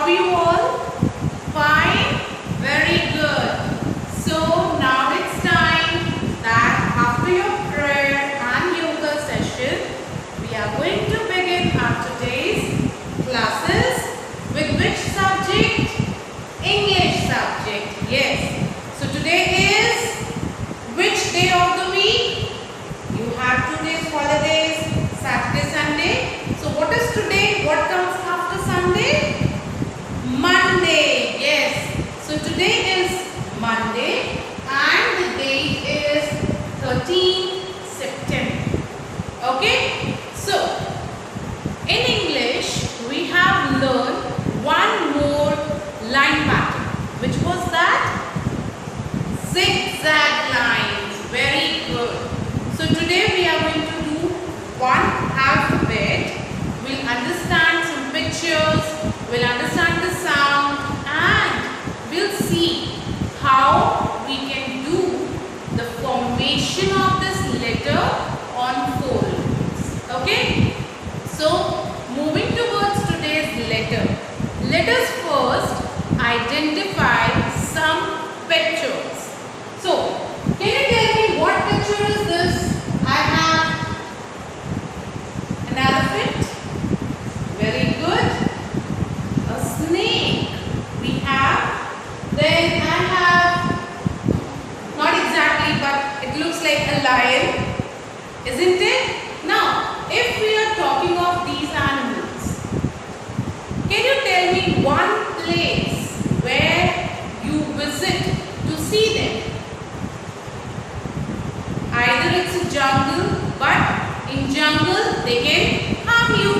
are you all? Fine? Very good. So now it's time that after your prayer and yoga session, we are going to begin our today's classes with which subject? English subject. Yes. So today is which day of the week? You have 2 days holidays, Saturday, Sunday. So what is today? What comes after Sunday? Monday. Yes. So today is Monday and the date is 13th September. Okay. So in English we have learned one more line pattern. Which was that? Zigzag lines. Very good. So today we are going to do one alphabet. We'll understand some pictures, we'll understand the sound, and we'll see how we can do the formation of this letter on folds. Okay? So moving towards today's letter, let us first identify some pictures. So can you tell me what picture is this? I have an elephant. Very good. A snake. We have. Then I have, not exactly, but it looks like a lion. Isn't it? Now, if we are talking of these animals, can you tell me one place where you visit to see them? Either it's a jungle, but in jungle they can harm you.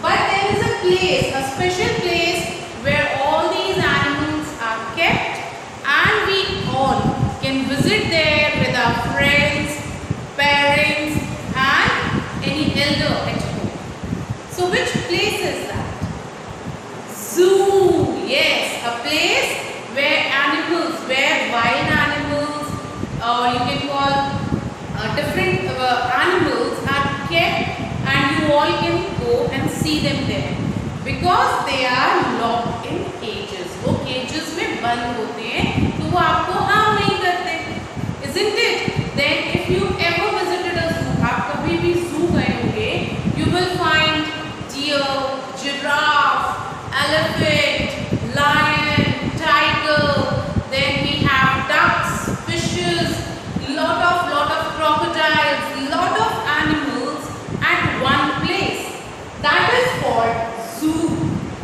But there is a place, a special place where all these animals are kept and we all can visit there with our friends, parents and any elder at home. So which place is that? Zoo. Yes, a place where animals, where wild animals, or you can call different animals are kept and you all can go and see them there because they are locked in cages. वो cages में बंद होते हैं तो वो आपको harm नहीं करते. Isn't it? Then if you ever visited a zoo, आप कभी भी zoo गए होंगे, you will find deer, giraffe, elephant, lion, tiger. Then we have ducks, fishes, lot of crocodiles, lot of animals at one place. That is called zoo.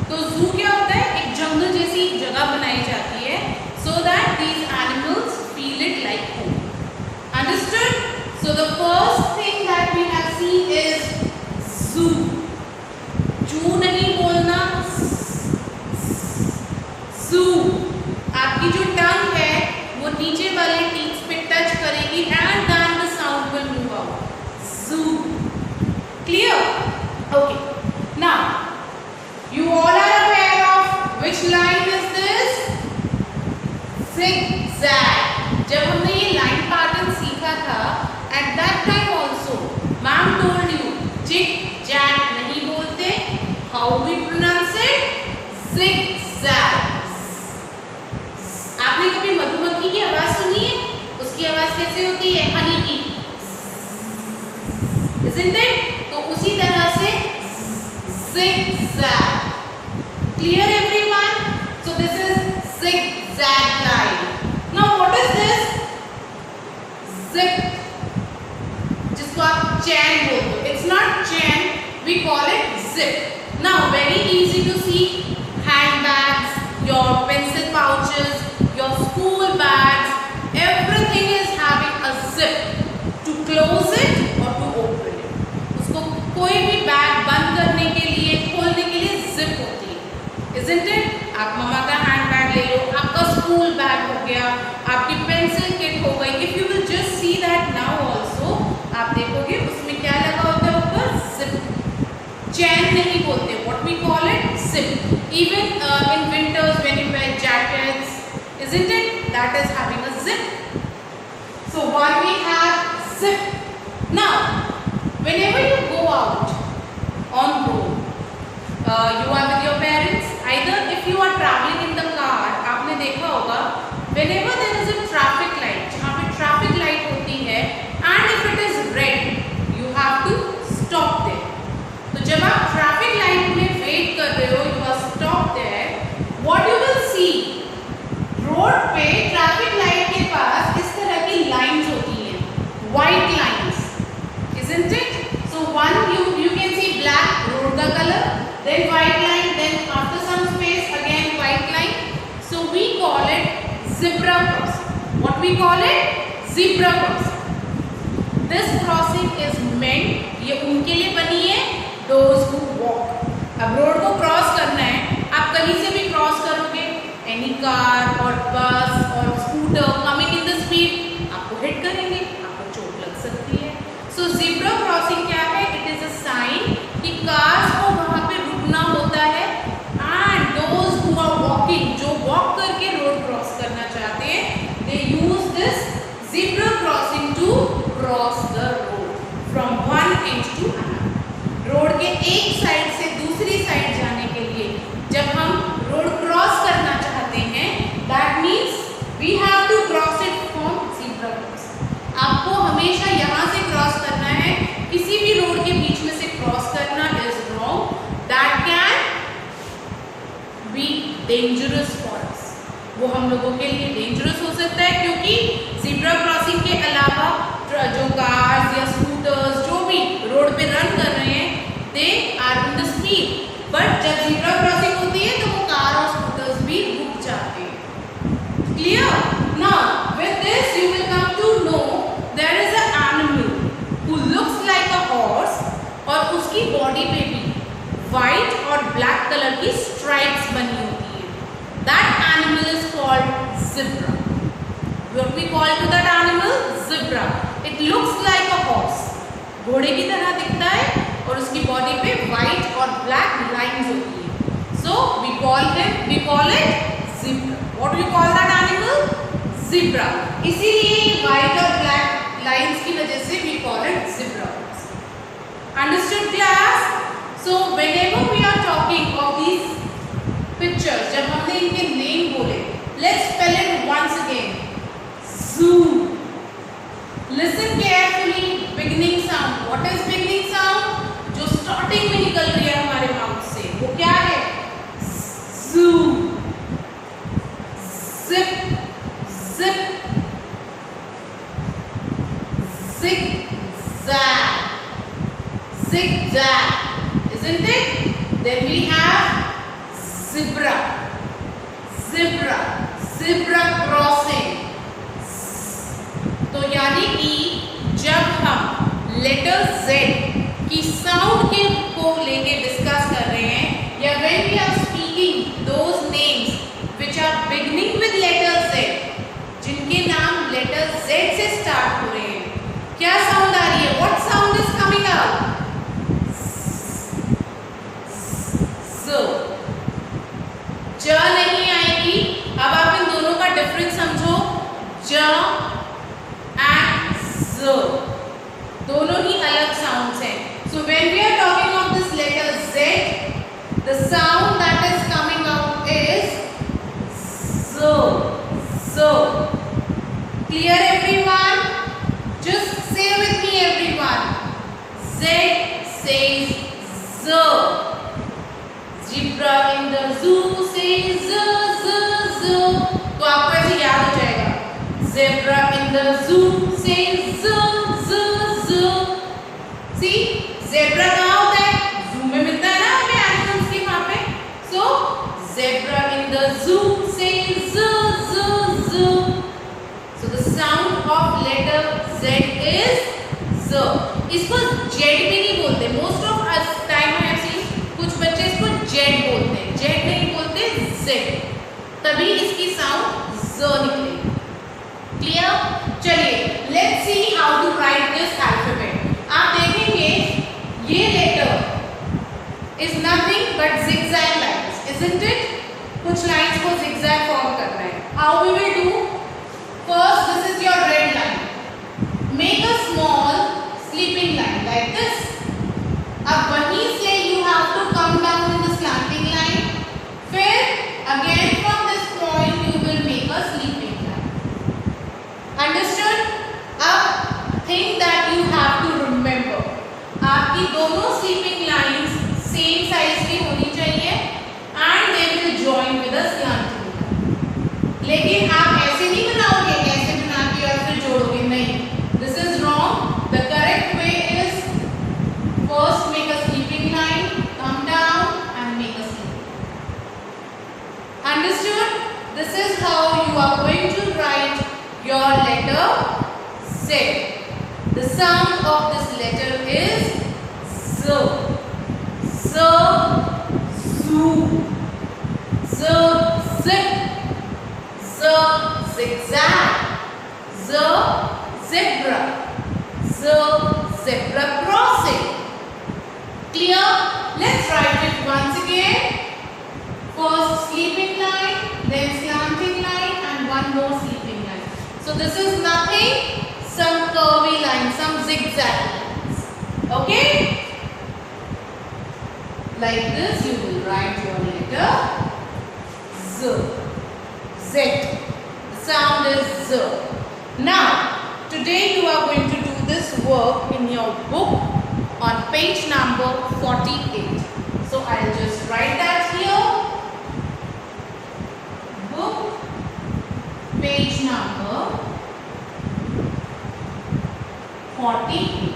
तो zoo क्या होता है? एक जंगल जैसी जगह बनाई जाती है so that these animals feel it like home. Understood? So the first thing that we have seen is zoo. जू नहीं बोलना, zoo. आपकी जो टंग है वो नीचे वाले टीथ पे टच करेगी and then the sound will move out. Zoo. Clear? Okay. Now, you all are aware of which line is this? Zigzag. जब हमने ये line pattern सीखा था, at that time also, ma'am told you, zigzag नहीं बोलते. How we pronounce it? Zigzag. आपने कभी मधुमक्खी की आवाज सुनी है? उसकी आवाज कैसे होती है? हनी की. Isn't it? तो उसी तरह से zigzag. Clear everyone? So this is zigzag line. Now what is this? Zip. जिसको आप chain बोलते हो. It's not chain. We call it zip. Now very easy to see. Handbags, your pencil pouches, your school bags, everything is having a zip to close it or to open it. उसको कोई भी bag बंद करने के लिए, खोलने के लिए zip होती है. Isn't it? आप मम्मा का हैंड बैग ले लो, आपका स्कूल बैग हो गया, आपकी पेंसिल किट हो गई. If you will just see that now also, आप देखोगे उसमें क्या लगा होता है ऊपर? Zip. Chain नहीं बोलते. What we call it? Zip. Even in winters when you wear jackets, isn't it? That is having a zip. So one we have zip. Now, whenever you go out on road, you are with your parents. Either if you are then white line, then after some space again white line. So we call it zebra crossing. What we call it? Zebra crossing. This crossing is meant, ये उनके लिए बनी है, those who walk. अब road को cross करना है, आप कहीं से भी क्रॉस करोगे, एनी कार और बस और scooter coming in the speed आपको हिट करेंगे, आपको चोट लग सकती है. सो ज़ेब्रा क्रॉसिंग क्या है? इट इज अ साइन कि कार्स को वहाँ पे रुकना होता है and those who are walking, जो वॉक करके रोड क्रॉस करना चाहते हैं, they use this zebra crossing to cross the road from one end to another. Road के एक साइड से दूसरी साइड जाने के लिए जब हम रोड क्रॉस करना चाहते हैं, that means we have to cross it from zebra crossing. आपको हमेशा यहाँ से क्रॉस करना है, किसी भी रोड के बीच में से क्रॉस करना is wrong. That can be dangerous for us. वो हम लोगों के लिए डेंजरस हो सकता है क्योंकि ज़ेब्रा क्रॉसिंग के अलावा जो कार्स या स्कूटर्स जो भी रोड पे रन कर रहे हैं, they are in the speed. But जब ज़ेब्रा क्रॉसिंग होती है तो वो कार और स्कूटर्स भी रुक जाते हैं. Clear? Now with this you will come to know there is a animal who looks like a horse और उसकी बॉडी पे भी व्हाइट और ब्लैक कलर की स्ट्राइप्स बनी होती है. That animal is called zebra. What we call to that animal? Zebra. It looks like a horse. घोड़े की तरह दिखता है और उसकी बॉडी पे व्हाइट और ब्लैक लाइंस होती है. So we call it zebra. What do we call that animal? Zebra. इसीलिए व्हाइट और ब्लैक लाइंस की वजह से we call it zebra. Understood class? So whenever we are talking of these pictures, जब हमने इनके नेम बोले, let's spell it once again. Zoo. Listen carefully. Beginning sound. What is beginning sound? जो starting में निकल रही है हमारे माउथ से, वो क्या है? Zoo. Zip. Zip. Zigzag. Zigzag. Isn't it? Then we have zebra. Zebra. Zebra crossing. तो यानी कि जब हम लेटर Z की साउंड के को लेके डिस्कस कर रहे हैं, या when we are speaking those names which are beginning with letter Z, जिनके नाम लेटर Z से स्टार्ट हो रहे हैं, क्या साउंड आ रही है? What sound is coming out? ज नहीं आएगी. अब आप इन दोनों का डिफरेंस समझो. ज दोनों ही अलग साउंड्स हैं. So when we are talking of this letter Z, the sound that is coming out is Z. Z. Clear everyone? Just say with me everyone. Z says Z. Zebra in the zoo says Z, Z, Z. तो आपको ऐसे याद हो जाएगा. Zebra in the zoo says Z, Z, Z. See, zebra कहाँ होता है? Zoo में मिलता है ना हमें एनिमल्स के वहाँ पे. So, zebra in the zoo says Z, Z, Z. So the sound of letter Z is Z. इसको Z भी नहीं बोलते. Most of us time I have seen कुछ बच्चे इसको Z बोलते हैं. Z नहीं बोलते, Z. तभी इसकी साउंड Z निकलेगी. क्लियर? चलिए, let's see how to write this alphabet. आप देखेंगे ये letter is nothing but zigzag lines, isn't it? कुछ लाइंस को zigzag फॉर्म करना है. How we will do? First, this is your red line. Make a small sleeping line like this. अब वहीं से you have to come down in the slanting line. फिर again from this point you will make a sleeping. Understood? अब think that you have to remember. आपकी दोनों sleeping lines same size की होनी चाहिए and they will join with a slanting line. लेकिन आप ऐसे नहीं बनाओगे, ऐसे बना के और फिर जोड़ोगे, नहीं. This is wrong. The correct way is first make a sleeping line, come down and The sound of this letter is Z. Z, zoo. Z, zip. Z, zigzag. Z, zebra. Z, zebra crossing. Clear? Let's write it once again. First sleeping line, then slanting line, and one more sleeping line. So this is nothing, some curvy lines, some zigzag lines. Okay? Like this you will write your letter Z. Z. The sound is Z. Now, today you are going to do this work in your book on page number 48. So I'll just write that here. Book, page number 48.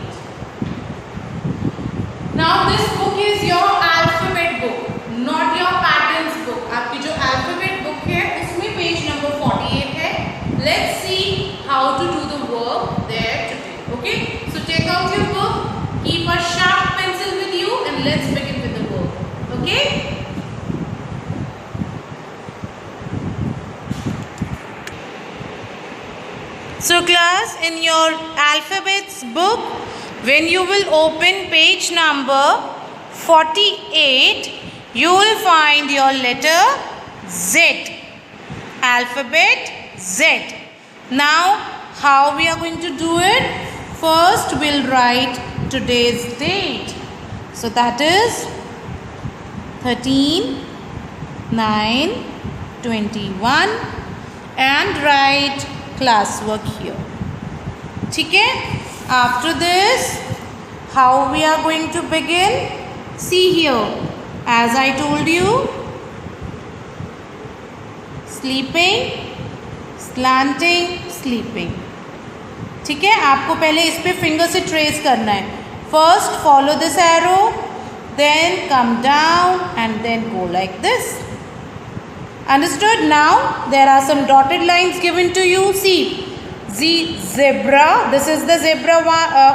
Now this book is your alphabet book, not your patterns book. आपकी जो alphabet book है उसमें page number 48 है. Let's see how to do the work there today. Okay? So take out your book, keep a sharp pencil with you, and let's begin with the work. Okay? So class, in your alphabets book, when you will open page number 48, you will find your letter Z. Alphabet Z. Now, how we are going to do it? First, we'll write today's date. So that is 13/9/21 and write classwork here. Okay? After this, how we are going to begin? See here, as I told you, sleeping, slanting, sleeping. ठीक है? आपको पहले इस पे finger से trace करना है. First follow this arrow, then come down and then go like this. Understood? Now there are some dotted lines given to you. See, zebra. This is the zebra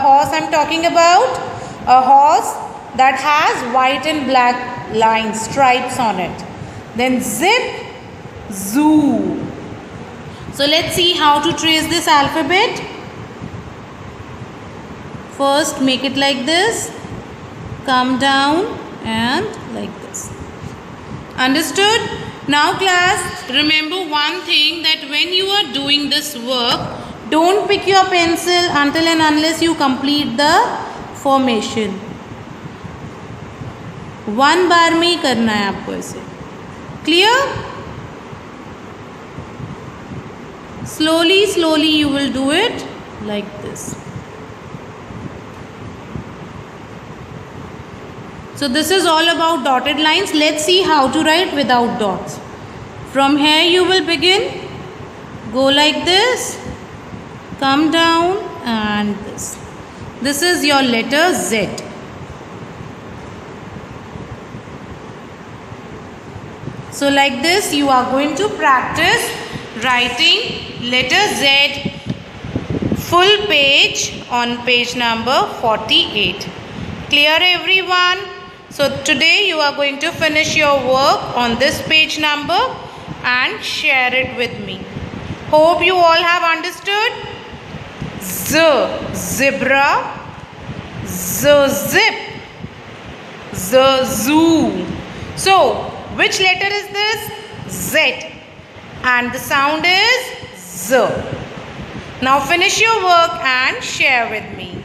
horse I'm talking about. A horse that has white and black lines, stripes on it. Then zip, zoo. So let's see how to trace this alphabet. First make it like this, come down and like this. Understood? Now class, remember one thing, that when you are doing this work, don't pick your pencil until and unless you complete the formation. one बार में ही करना है आपको ऐसे. Clear? Slowly, slowly you will do it like this. So this is all about dotted lines. Let's see how to write without dots. From here you will begin. Go like this. Come down and this. This is your letter Z. So like this you are going to practice writing letter Z full page on page number 48. Clear everyone? So today you are going to finish your work on this page number and share it with me. Hope you all have understood. Z, zebra. Z, zip. Z, zoo. So which letter is this? Z. And the sound is Z. Now finish your work and share with me.